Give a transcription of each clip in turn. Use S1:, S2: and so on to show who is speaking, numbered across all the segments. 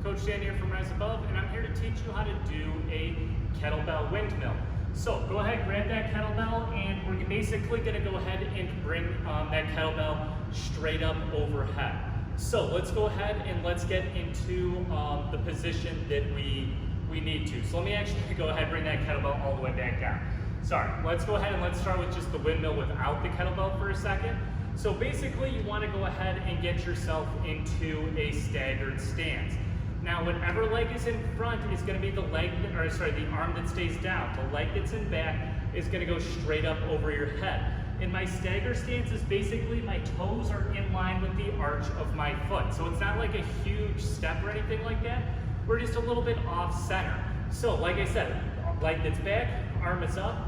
S1: Coach Dan here from Rise Above, and I'm here to teach you how to do a kettlebell windmill. So go ahead, grab that kettlebell, and we're basically going to go ahead and bring that kettlebell straight up overhead. So let's go ahead and let's get into the position that we need to. So let me actually go ahead and bring that kettlebell all the way back down. Sorry, let's go ahead and let's start with just the windmill without the kettlebell for a second. So basically you want to go ahead and get yourself into a staggered stance. Now whatever leg is in front is going to be the arm that stays down. The leg that's in back is going to go straight up over your head. And my stagger stance is basically my toes are in line with the arch of my foot. So it's not like a huge step or anything like that. We're just a little bit off center. So like I said, leg that's back, arm is up.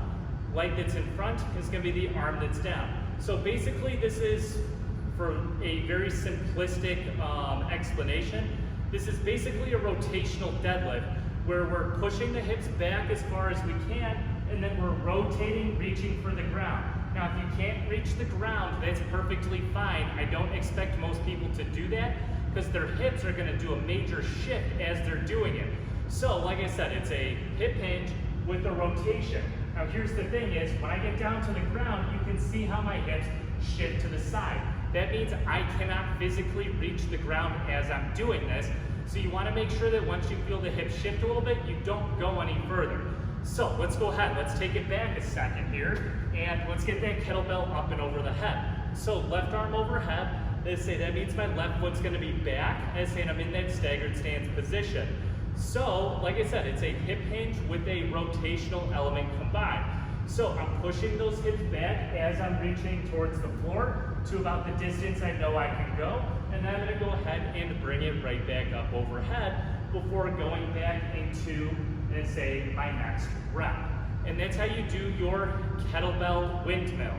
S1: Leg that's in front is going to be the arm that's down. So basically this is, for a very simplistic explanation, this is basically a rotational deadlift where we're pushing the hips back as far as we can, and then we're rotating, reaching for the ground. Now if you can't reach the ground, that's perfectly fine. I don't expect most people to do that because their hips are going to do a major shift as they're doing it. So like I said, it's a hip hinge with a rotation. Now here's the thing is, when I get down to the ground, you can see how my hips shift to the side. That means I cannot physically reach the ground as I'm doing this. So you want to make sure that once you feel the hips shift a little bit, you don't go any further. So let's go ahead, let's take it back a second here, and let's get that kettlebell up and over the head. So left arm overhead, that means my left foot's going to be back, as saying I'm in that staggered stance position. So, like I said, it's a hip hinge with a rotational element combined. So I'm pushing those hips back as I'm reaching towards the floor to about the distance I know I can go. And then I'm going to go ahead and bring it right back up overhead before going back into, let's say, my next rep. And that's how you do your kettlebell windmill.